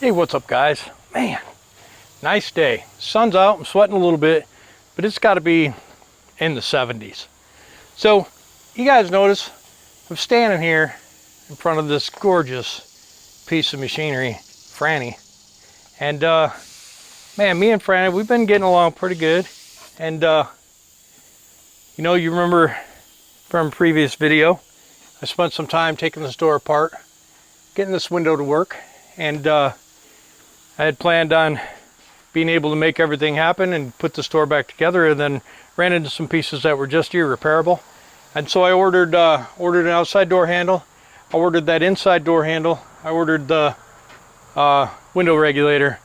Hey, what's up guys? Man, nice day. Sun's out, I'm sweating a little bit, but it's got to be in the 70s. So, you guys notice I'm standing here in front of this gorgeous piece of machinery, Franny. And man, me and Franny, we've been getting along pretty good. And you know, you remember from a previous video, I spent some time taking this door apart, getting this window to work, and I had planned on being able to make everything happen and put this door back together, and then ran into some pieces that were just irreparable. And so I ordered an outside door handle, I ordered that inside door handle, I ordered the window regulator,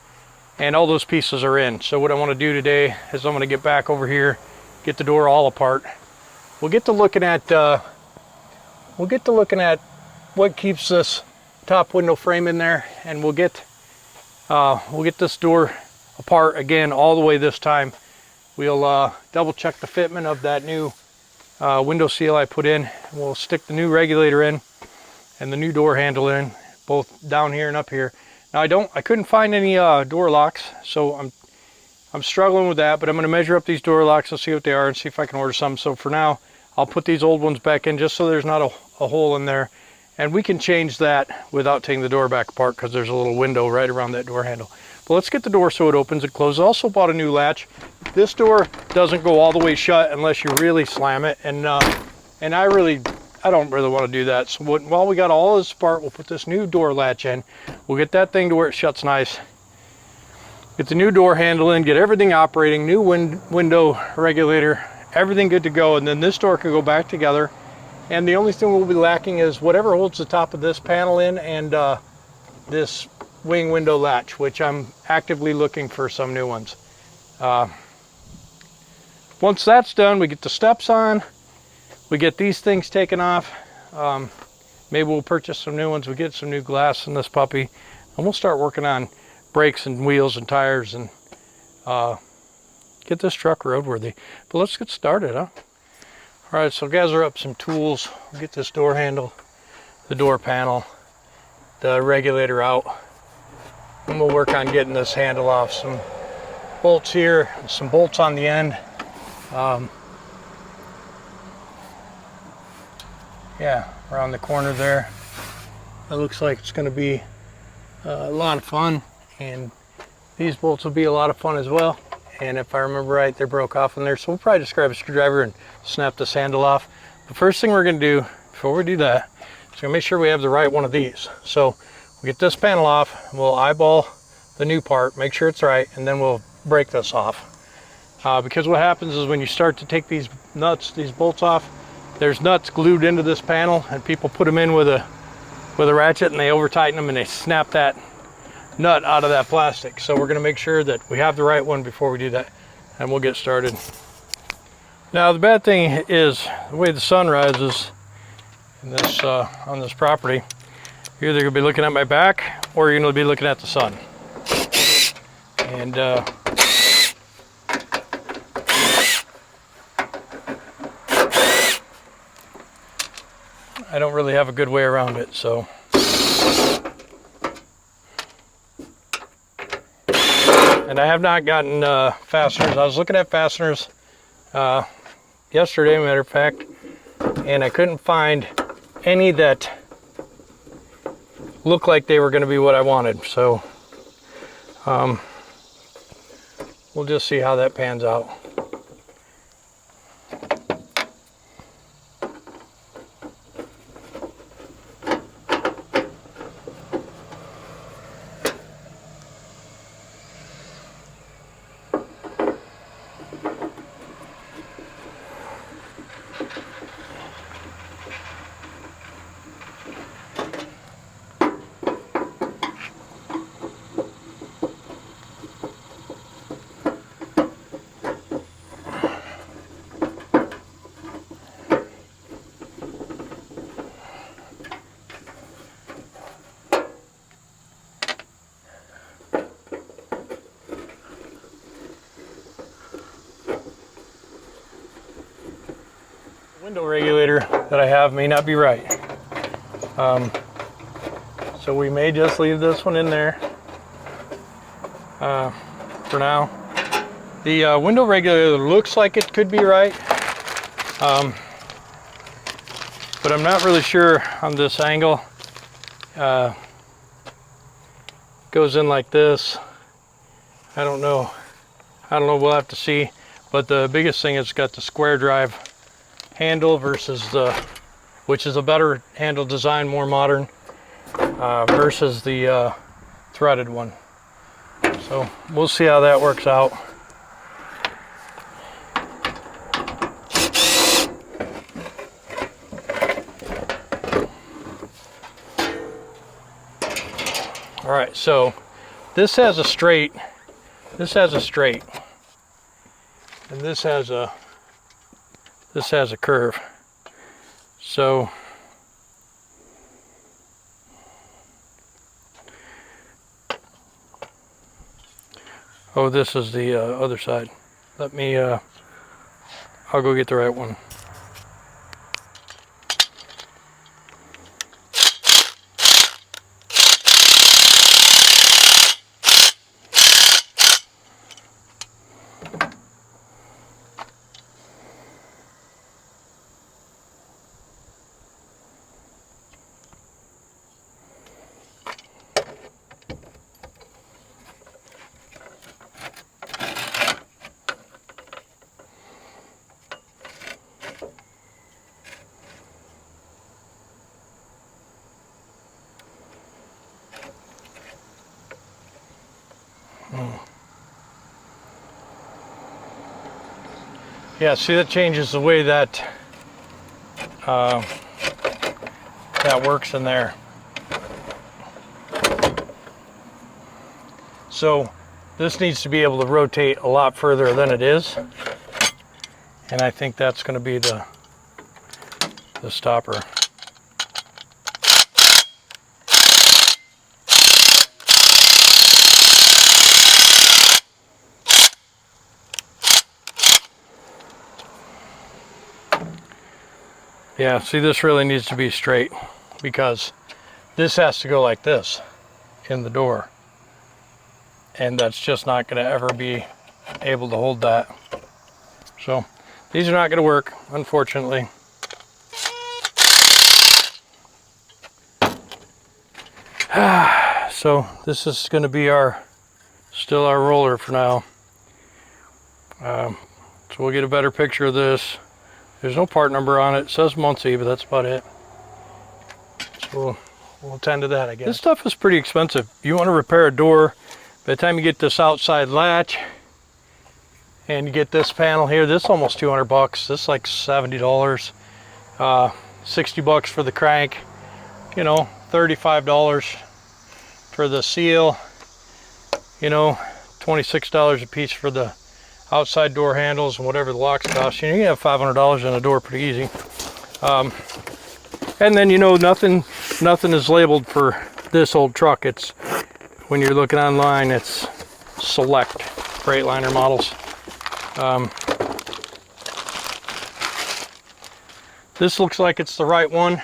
and all those pieces are in. So what I want to do today is I'm going to get back over here, get the door all apart. We'll get to looking at what keeps this top window frame in there, and we'll get this door apart again all the way this time. We'll double check the fitment of that new window seal I put in. We'll stick the new regulator in and the new door handle in, both down here and up here. Now I couldn't find any door locks, so I'm struggling with that, but I'm going to measure up these door locks and see what they are and see if I can order some. So for now, I'll put these old ones back in just so there's not a hole in there, and we can change that without taking the door back apart because there's a little window right around that door handle. But let's get the door so it opens and closes. I also bought a new latch. This door doesn't go all the way shut unless you really slam it, and I don't really want to do that. So while we got all this apart, we'll put this new door latch in. We'll get that thing to where it shuts nice. Get the new door handle in, get everything operating, new window regulator, everything good to go, and then this door can go back together. And the only thing we'll be lacking is whatever holds the top of this panel in, and this wing window latch, which I'm actively looking for some new ones. Once that's done, we get the steps on, we get these things taken off. Maybe we'll purchase some new ones, we get some new glass in this puppy, and we'll start working on brakes and wheels and tires and get this truck roadworthy. But let's get started, huh? All right, so gather up some tools. We'll get this door handle, the door panel, the regulator out, and we'll work on getting this handle off. Some bolts here, some bolts on the end. Yeah, around the corner there. It looks like it's going to be a lot of fun, and these bolts will be a lot of fun as well. And if I remember right, they broke off in there, so we'll probably just grab a screwdriver and snap this handle off. The first thing we're going to do before we do that is going to make sure we have the right one of these. So we'll get this panel off, we'll eyeball the new part, make sure it's right, and then we'll break this off. Because what happens is when you start to take these nuts, these bolts off, there's nuts glued into this panel, and people put them in with a ratchet, and they over tighten them and they snap that nut out of that plastic. So we're going to make sure that we have the right one before we do that, and we'll get started. Now the bad thing is the way the sun rises in this on this property, you're either going to be looking at my back or you're going to be looking at the sun. And I don't really have a good way around it, so and I have not gotten fasteners. I was looking at fasteners yesterday, matter of fact, and I couldn't find any that looked like they were going to be what I wanted. So we'll just see how that pans out. Window regulator that I have may not be right. So we may just leave this one in there for now. The window regulator looks like it could be right, but I'm not really sure on this angle. Goes in like this. I don't know. We'll have to see. But the biggest thing is it's got the square drive handle versus the, which is a better handle design, more modern, versus the threaded one. So we'll see how that works out. All right, so this has a straight, and this has a curve. So oh, this is the other side. Let me I'll go get the right one. Yeah, see, that changes the way that that works in there. So this needs to be able to rotate a lot further than it is, and I think that's going to be the stopper. Yeah, see, this really needs to be straight because this has to go like this in the door, and that's just not going to ever be able to hold that. So these are not going to work, unfortunately. So this is going to be still our roller for now. So we'll get a better picture of this. There's no part number on it. It says Muncie, but that's about it. So we'll attend to that, I guess. This stuff is pretty expensive. You want to repair a door, by the time you get this outside latch and you get this panel here, this is almost 200 bucks. This is like $70. 60 bucks for the crank, you know, $35 for the seal, you know, $26 a piece for the outside door handles and whatever the locks cost. You know, you have $500 in a door pretty easy. And then, you know, nothing is labeled for this old truck. It's, when you're looking online, it's select Freightliner models. This looks like it's the right one.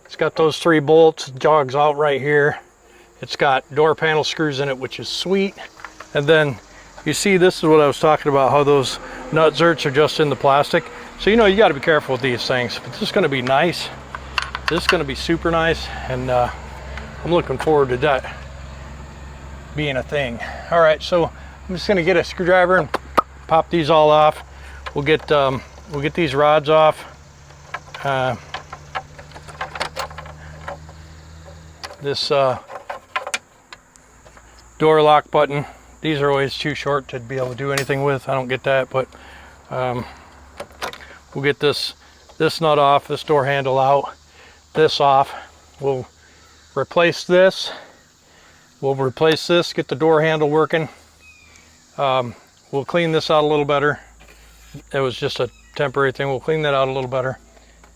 It's got those 3 bolts, jogs out right here. It's got door panel screws in it, which is sweet. And then you see, this is what I was talking about, how those nut zerts are just in the plastic. So, you know, you got to be careful with these things. But this is going to be nice. This is going to be super nice, and I'm looking forward to that being a thing. All right, so I'm just going to get a screwdriver and pop these all off. We'll get these rods off. This door lock button. These are always too short to be able to do anything with. I don't get that, but we'll get this nut off, this door handle out, this off. We'll replace this. We'll replace this, get the door handle working. We'll clean this out a little better. It was just a temporary thing. We'll clean that out a little better.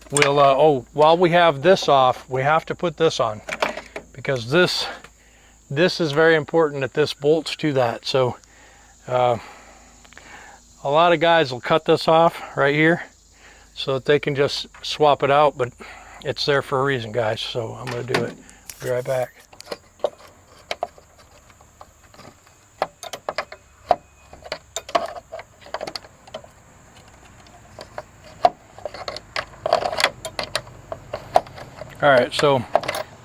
We'll, oh, while we have this off, we have to put this on, because this is very important that this bolts to that. So a lot of guys will cut this off right here so that they can just swap it out, but it's there for a reason, guys. So I'm going to do it. Be right back. All right, so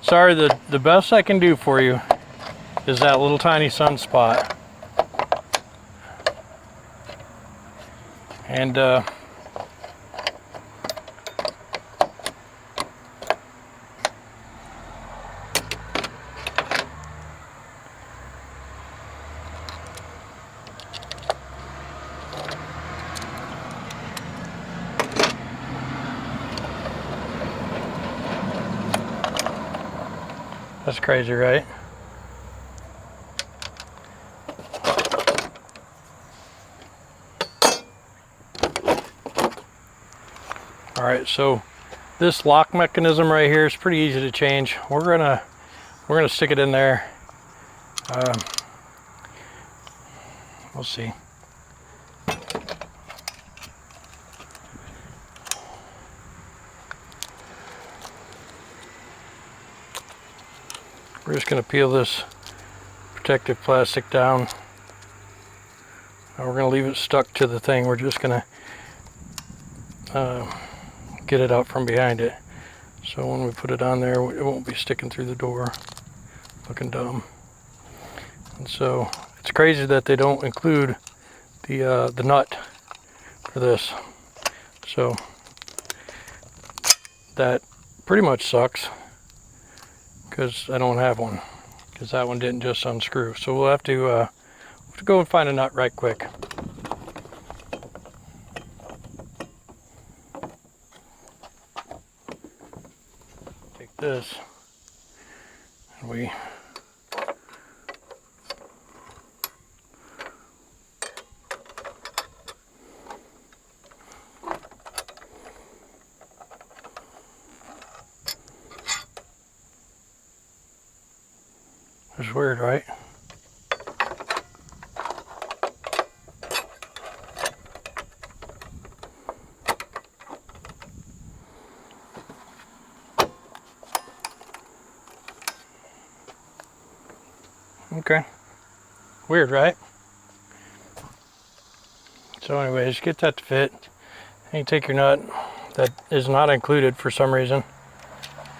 sorry, the best I can do for you is that little tiny sunspot. And that's crazy, right? All right, so this lock mechanism right here is pretty easy to change. We're gonna stick it in there. We'll see. We're just gonna peel this protective plastic down. And we're gonna leave it stuck to the thing. We're just gonna get it out from behind it. So when we put it on there, it won't be sticking through the door, looking dumb. And so it's crazy that they don't include the nut for this. So that pretty much sucks, because I don't have one, because that one didn't just unscrew. So we'll have to go and find a nut right quick. Take this, and we it's weird, right? Okay. Weird, right? So anyways, get that to fit. And you take your nut that is not included for some reason,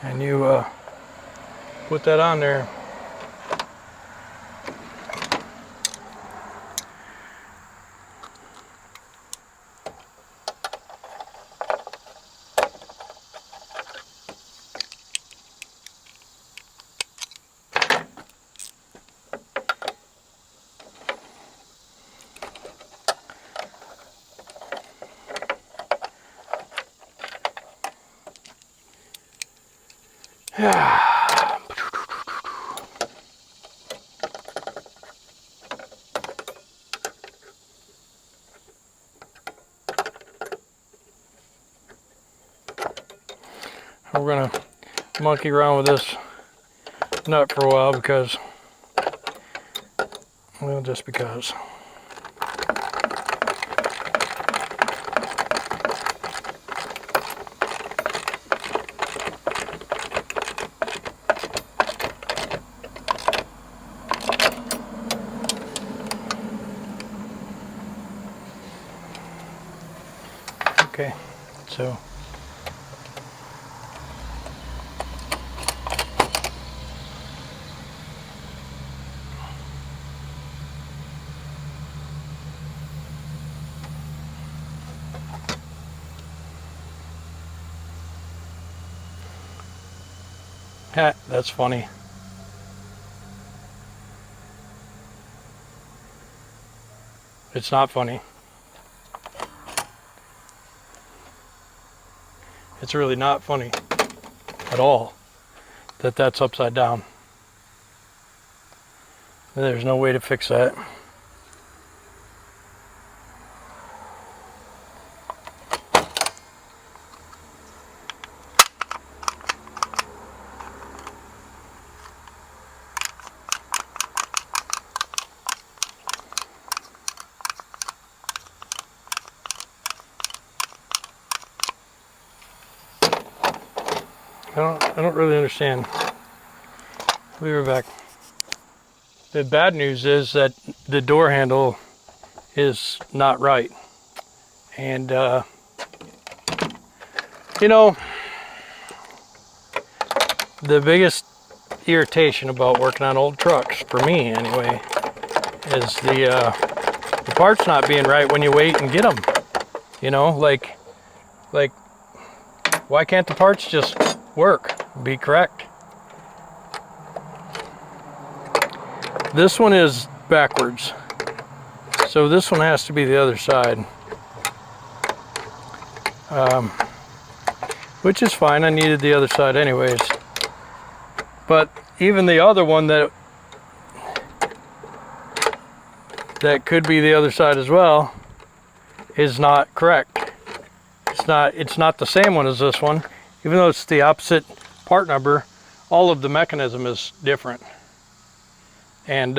and you put that on there. We're gonna monkey around with this nut for a while because, well, just because. Okay, so ha, that's funny. It's not funny. It's really not funny at all that that's upside down. There's no way to fix that. I don't really understand. We'll be right back. The bad news is that the door handle is not right. And, you know, the biggest irritation about working on old trucks, for me anyway, is the parts not being right when you wait and get them. You know, like why can't the parts just work, be correct? This one is backwards, so this one has to be the other side, which is fine. I needed the other side anyways. But even the other one that could be the other side as well is not correct. It's not the same one as this one. Even though it's the opposite part number, all of the mechanism is different. And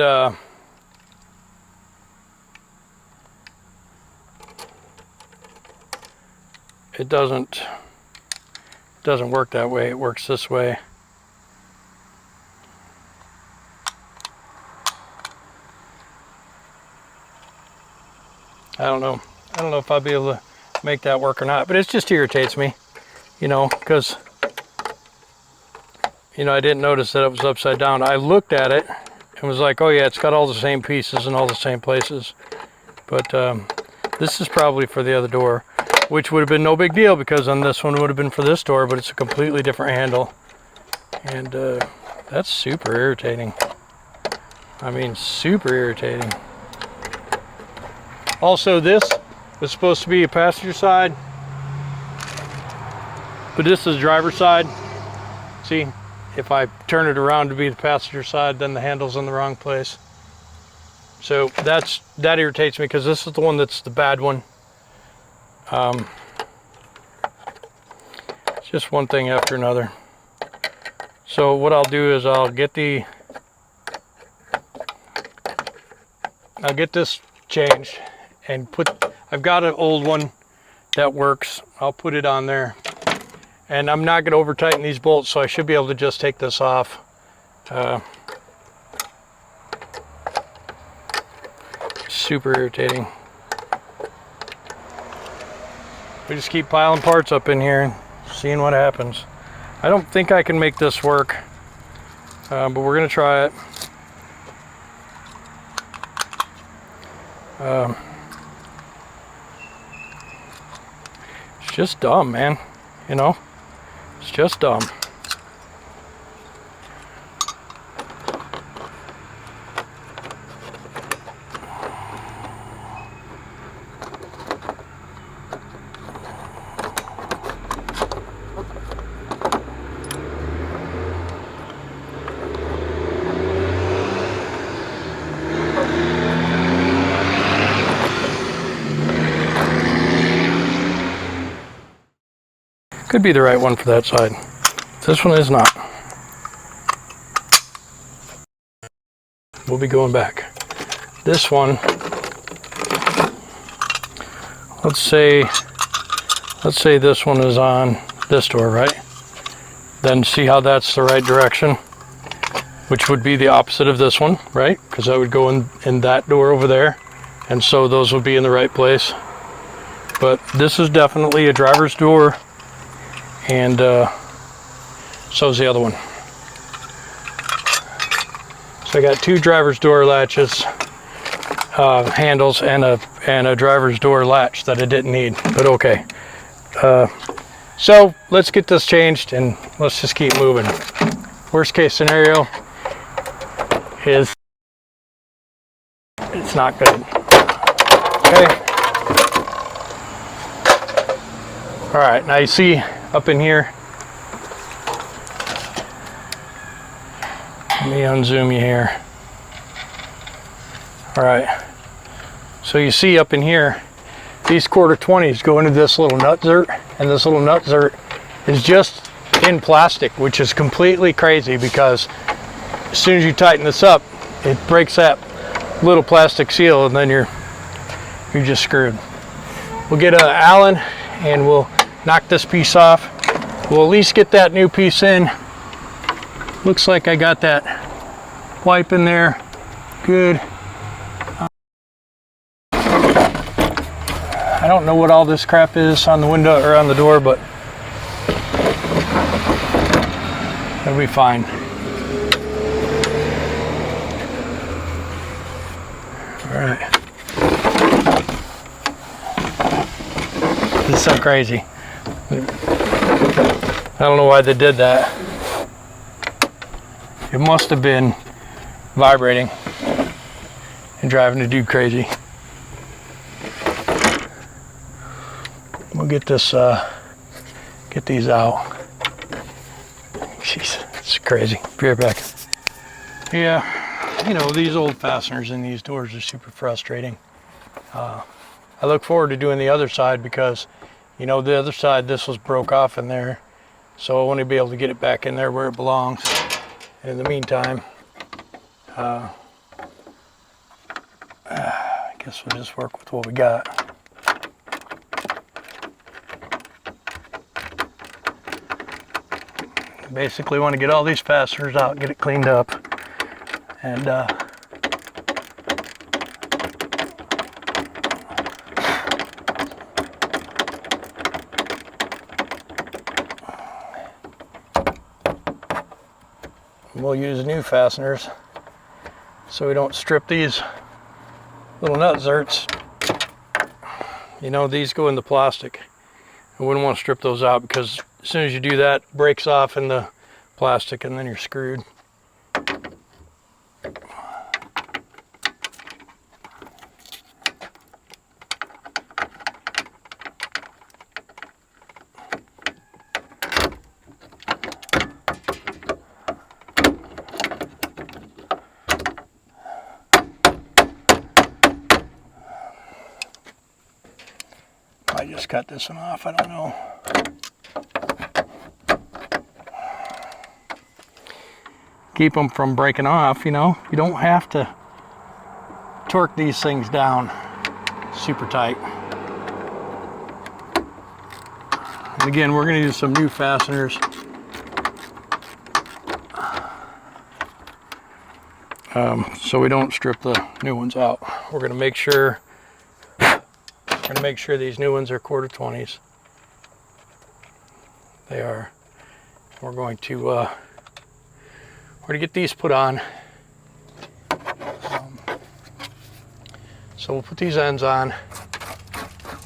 it doesn't work that way. It works this way. I don't know if I'll be able to make that work or not, but it just irritates me, you know, because, you know, I didn't notice that it was upside down. I looked at it and was like, oh yeah, it's got all the same pieces in all the same places. But this is probably for the other door, which would have been no big deal because on this one would have been for this door, but it's a completely different handle. And that's super irritating. I mean, super irritating. Also, this was supposed to be a passenger side, but this is driver's side. See, if I turn it around to be the passenger side, then the handle's in the wrong place. So that irritates me because this is the one that's the bad one. It's just one thing after another. So what I'll do is I'll get this changed and I've got an old one that works. I'll put it on there. And I'm not going to over tighten these bolts, so I should be able to just take this off. Super irritating. We just keep piling parts up in here and seeing what happens. I don't think I can make this work, but we're going to try it. It's just dumb, man. You know? It's just dumb. Could be the right one for that side. This one is not. We'll be going back. This one, let's say this one is on this door, right? Then see how that's the right direction, which would be the opposite of this one, right? Because I would go in that door over there, and so those would be in the right place. But this is definitely a driver's door, and so is the other one. So I got two driver's door latches, handles, and a driver's door latch that I didn't need, but okay. So let's get this changed and let's just keep moving. Worst case scenario is it's not good. Okay. All right, now you see up in here, let me unzoom you here. All right, so you see up in here, these quarter 20s go into this little nut zert, and this little nut zert is just in plastic, which is completely crazy because as soon as you tighten this up, it breaks that little plastic seal, and then you're just screwed. We'll get an Allen and we'll knock this piece off. We'll at least get that new piece in. Looks like I got that wipe in there. Good. I don't know what all this crap is on the window or on the door, but It'll be fine. All right. This is so crazy. I don't know why they did that. It must have been vibrating and driving the dude crazy. We'll get this, get these out. Jeez, it's crazy. Be right back. Yeah, you know, these old fasteners in these doors are super frustrating. I look forward to doing the other side because, you know, the other side, this was broke off in there. So I want to be able to get it back in there where it belongs. And in the meantime, I guess we'll just work with what we got. Basically want to get all these fasteners out, get it cleaned up, and we'll use new fasteners so we don't strip these little nut zerts. You know, these go in the plastic. I wouldn't want to strip those out because as soon as you do that, it breaks off in the plastic and then you're screwed. I just cut this one off, I don't know. Keep them from breaking off, you know. You don't have to torque these things down super tight. And again, we're going to use some new fasteners. So we don't strip the new ones out. We're going to make sure these new ones are 1/4-20s. They are. We're going to get these put on. So we'll put these ends on.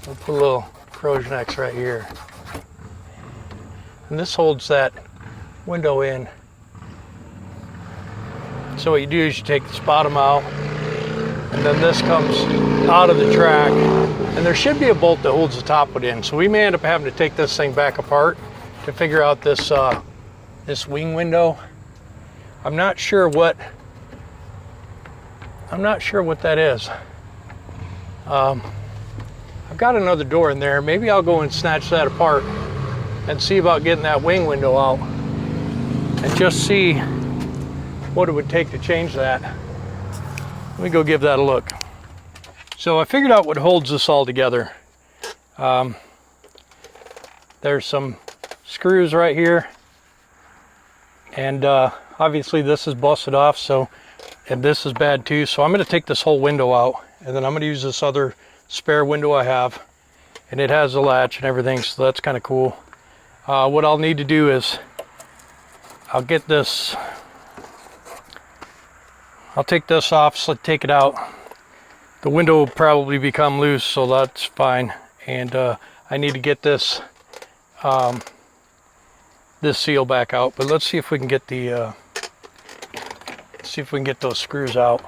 We'll put a little corrosion X right here. And this holds that window in. So what you do is you take this bottom out, and then this comes out of the track. And there should be a bolt that holds the top one in. So we may end up having to take this thing back apart to figure out this this wing window. I'm not sure what that is. I've got another door in there. Maybe I'll go and snatch that apart and see about getting that wing window out and just see what it would take to change that. Let me go give that a look. So I figured out what holds this all together. There's some screws right here, and obviously this is busted off, so, and this is bad too. So I'm going to take this whole window out, and then I'm going to use this other spare window I have, and it has a latch and everything, so that's kind of cool. What I'll need to do is I'll take this off, so take it out. The window will probably become loose, so that's fine. And I need to get this this seal back out. But let's see if we can get the those screws out.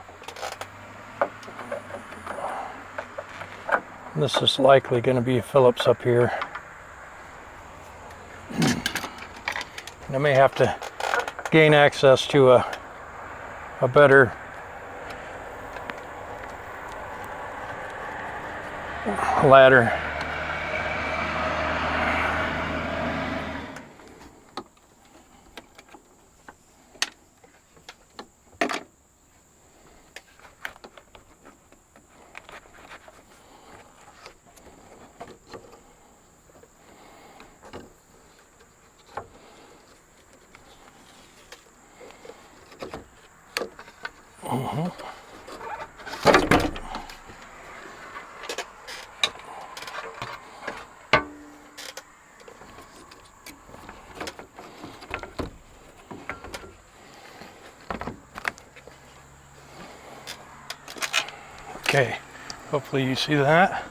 This is likely going to be a Phillips up here. And I may have to gain access to a better ladder. Okay, hopefully you see that.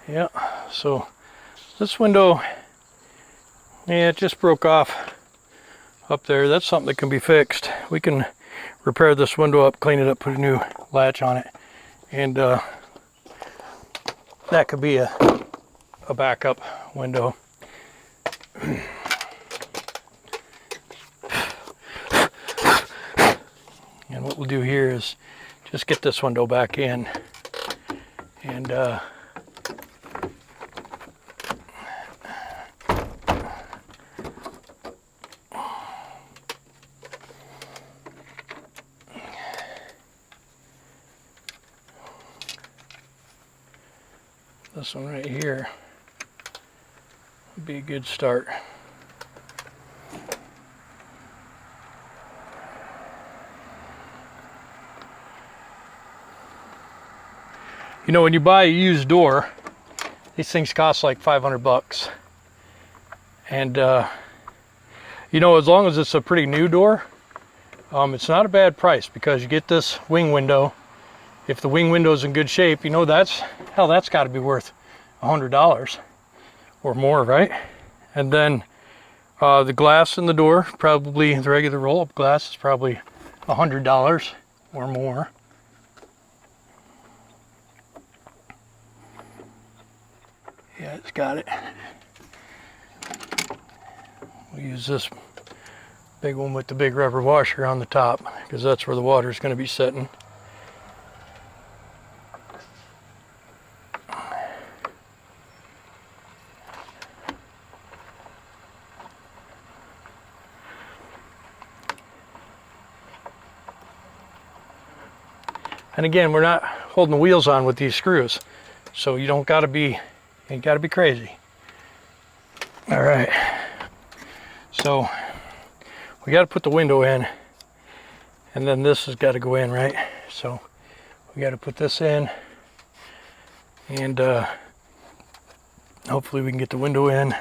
Yeah, so this window, yeah, it just broke off up there. That's something that can be fixed. We can repair this window up, clean it up, put a new latch on it, and that could be a backup window. And what we'll do here is just get this window back in, and this one right here would be a good start. You know, when you buy a used door, these things cost like 500 bucks. And you know, as long as it's a pretty new door, it's not a bad price, because you get this wing window. If the wing window is in good shape, you know, that's got to be worth $100 or more, right? And then the glass in the door, probably the regular roll-up glass, is probably $100 or more. Yeah, it's got it. We'll use this big one with the big rubber washer on the top, because that's where the water is going to be sitting. And again, we're not holding the wheels on with these screws, so you don't gotta be, ain't gotta be crazy. All right, so we gotta put the window in, and then this has got to go in, right? So we got to put this in, and hopefully we can get the window in.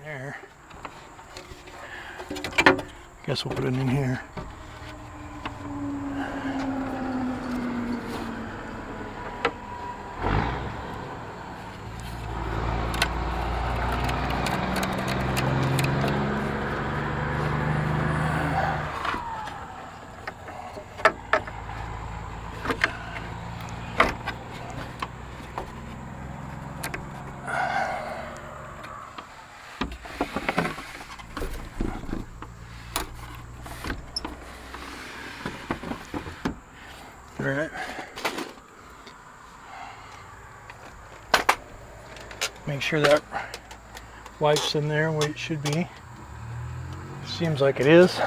There. Guess we'll put it in here. All right. Make sure that wife's in there where it should be. Seems like it is.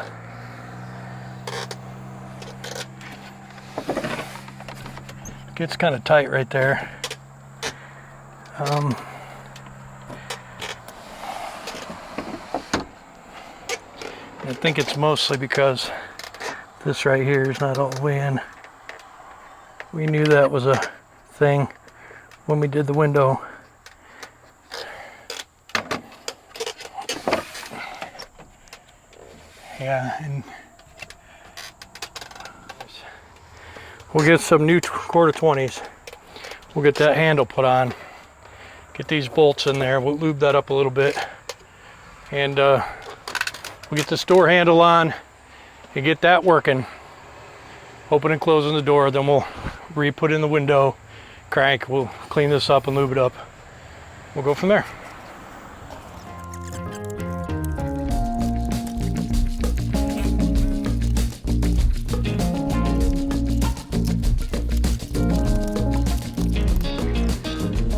Gets kind of tight right there. I think it's mostly because this right here is not all the way in. We knew that was a thing when we did the window. Yeah, and we'll get some new quarter 20s. We'll get that handle put on. Get these bolts in there. We'll lube that up a little bit. And we'll get this door handle on and get that working. Open and closing the door, then we'll re-put in the window, crank, we'll clean this up and lube it up. We'll go from there.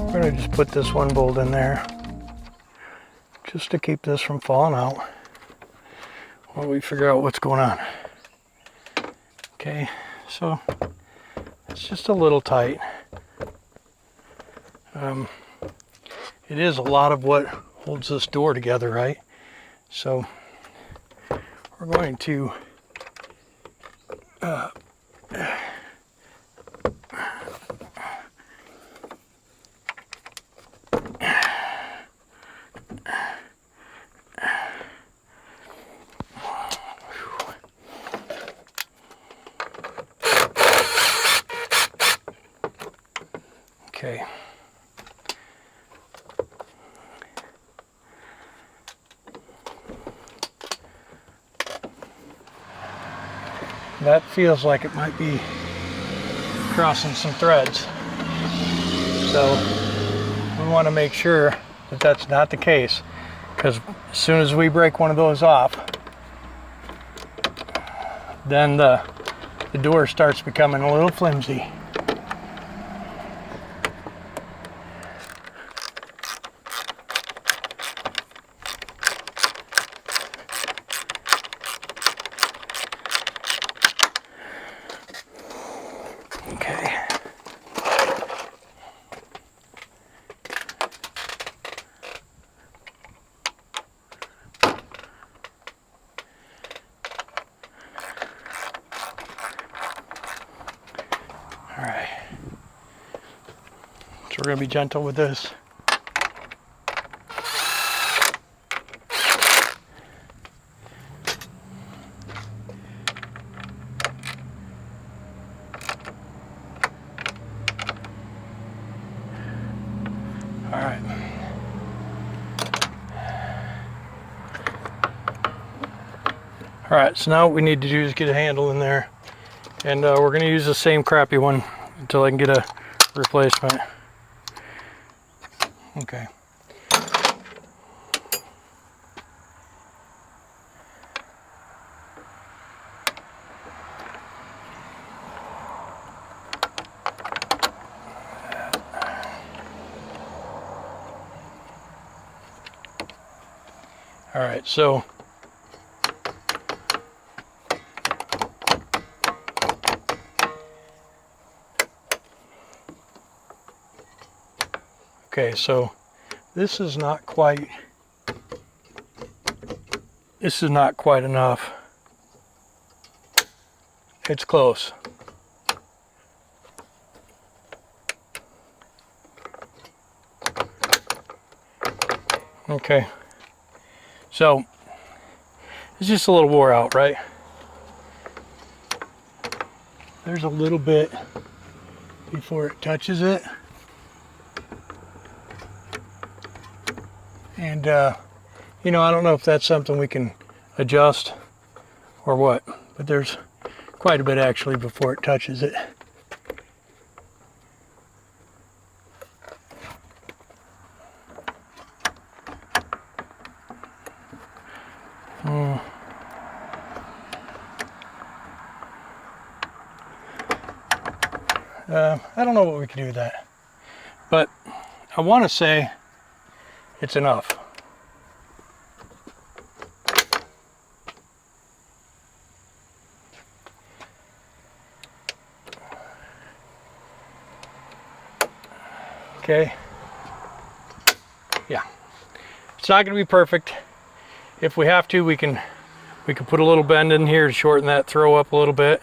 We're gonna just put this one bolt in there just to keep this from falling out while we figure out what's going on. Okay, so it's just a little tight. It is a lot of what holds this door together, right? So we're going to That feels like it might be crossing some threads. So we want to make sure that that's not the case, because as soon as we break one of those off, then the door starts becoming a little flimsy. Okay. All right. So we're going to be gentle with this. All right. All right, so now what we need to do is get a handle in there, and we're going to use the same crappy one until I can get a replacement. Okay. All right, so okay, so this is not quite enough. It's close. Okay. So it's just a little wore out, right? There's a little bit before it touches it. And, you know, I don't know if that's something we can adjust or what, but there's quite a bit actually before it touches it. I don't know what we can do with that, but I want to say it's enough. Okay. Yeah. It's not going to be perfect. If we have to, we can put a little bend in here to shorten that throw up a little bit.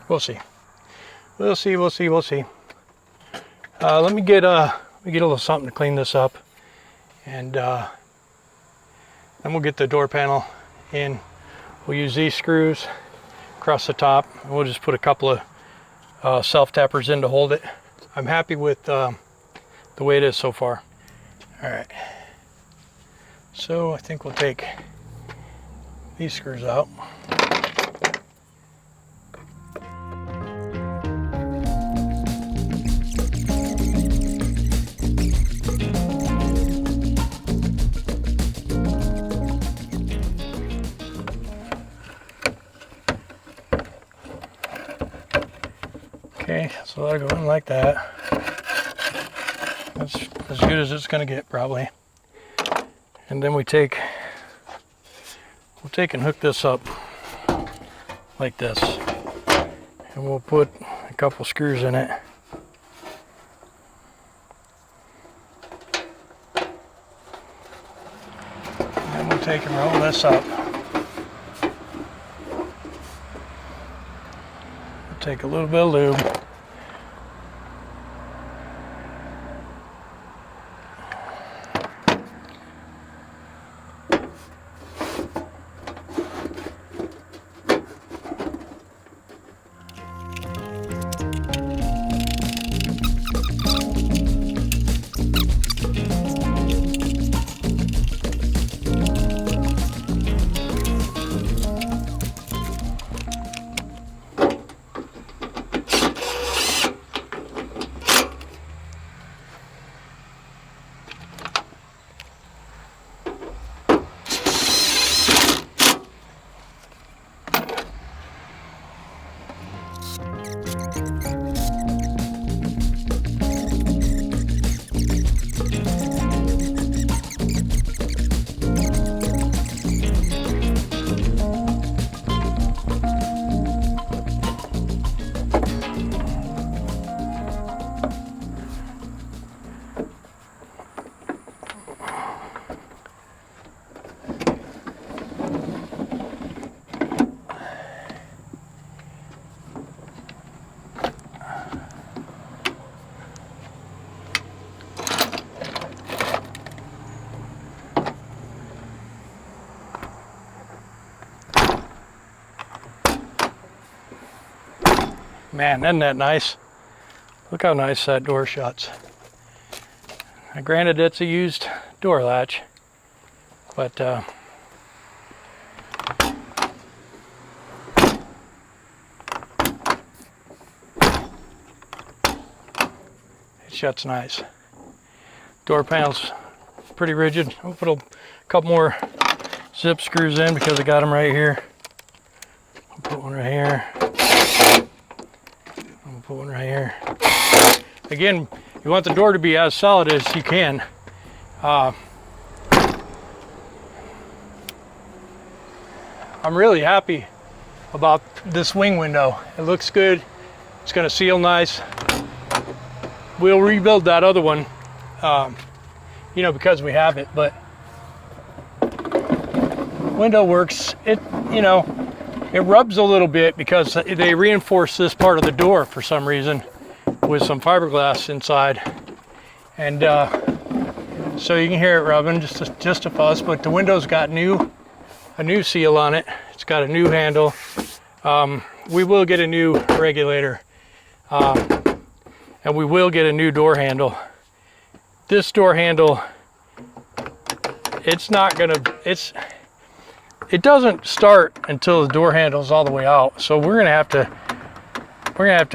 We'll see. We'll see. We'll see. We'll see. Let me get a little something to clean this up, and then we'll get the door panel in. We'll use these screws across the top, and we'll just put a couple of self tappers in to hold it. I'm happy with the way it is so far. All right. So I think we'll take these screws out. Okay, so that'll go in like that. That's as good as it's going to get, probably. And then we'll take and hook this up like this, and we'll put a couple screws in it. And then we'll take and roll this up. We'll take a little bit of lube. Man, isn't that nice? Look how nice that door shuts. Now, granted, it's a used door latch, but it shuts nice. Door panel's pretty rigid. I'll put a couple more zip screws in because I got them right here. I'll put one right here. I'll put one right here. Again, you want the door to be as solid as you can. I'm really happy about this wing window. It looks good. It's going to seal nice. We'll rebuild that other one, you know, because we have it, but window works. It, you know, it rubs a little bit because they reinforce this part of the door for some reason with some fiberglass inside, and so you can hear it rubbing, just a fuzz. But the window's got a new seal on it. It's got a new handle. We will get a new regulator, and we will get a new door handle. This door handle, it's not gonna, it doesn't start until the door handle is all the way out. So we're gonna have to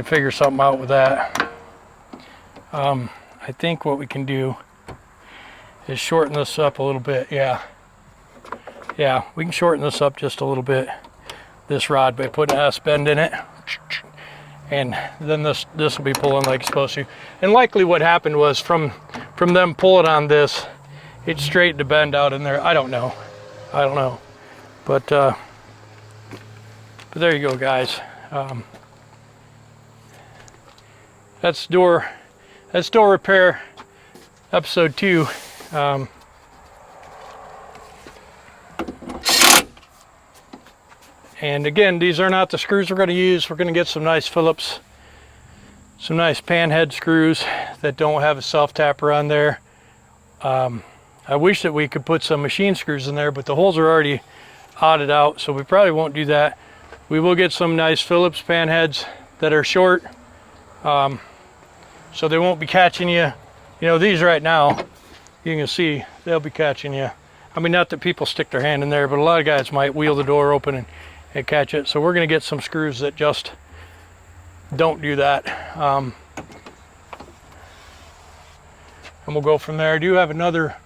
figure something out with that. I think what we can do is shorten this up a little bit. Yeah, we can shorten this up just a little bit, this rod, by putting an S bend in it, and then this will be pulling like it's supposed to. And likely what happened was from them pulling on this, it straightened the bend out in there. I don't know, but there you go, guys. That's door repair episode 2. And again, these are not the screws we're going to use. We're going to get some nice Phillips, some nice pan head screws that don't have a self tapper on there. I wish that we could put some machine screws in there, but the holes are already hollowed out, so we probably won't do that. We will get some nice Phillips pan heads that are short, so they won't be catching you. You know, these right now, you can see they'll be catching you. I mean, not that people stick their hand in there, but a lot of guys might wheel the door open and catch it. So we're going to get some screws that just don't do that. And we'll go from there. I do have another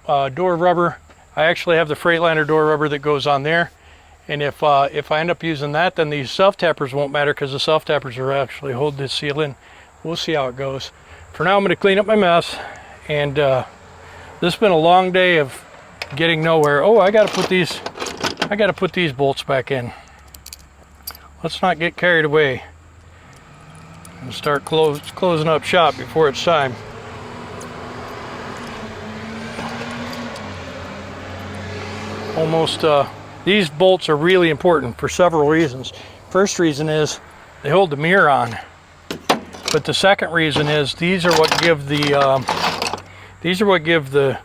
door rubber. I actually have the Freightliner door rubber that goes on there. And if I end up using that, then these self-tappers won't matter because the self-tappers are actually holding this seal in. We'll see how it goes. For now, I'm going to clean up my mess. And this has been a long day of getting nowhere. Oh, I got to put these bolts back in. Let's not get carried away and start closing up shop before it's time. Almost, these bolts are really important for several reasons. First reason is they hold the mirror on. But the second reason is these are what give the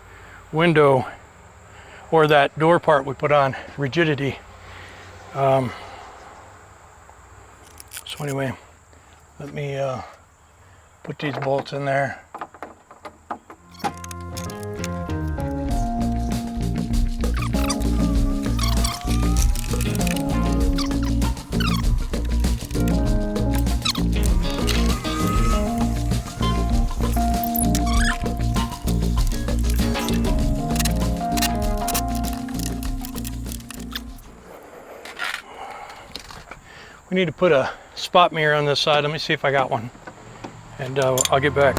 window, or that door part we put on, rigidity. So anyway, let me put these bolts in there. We need to put a spot mirror on this side. Let me see if I got one, and I'll get back.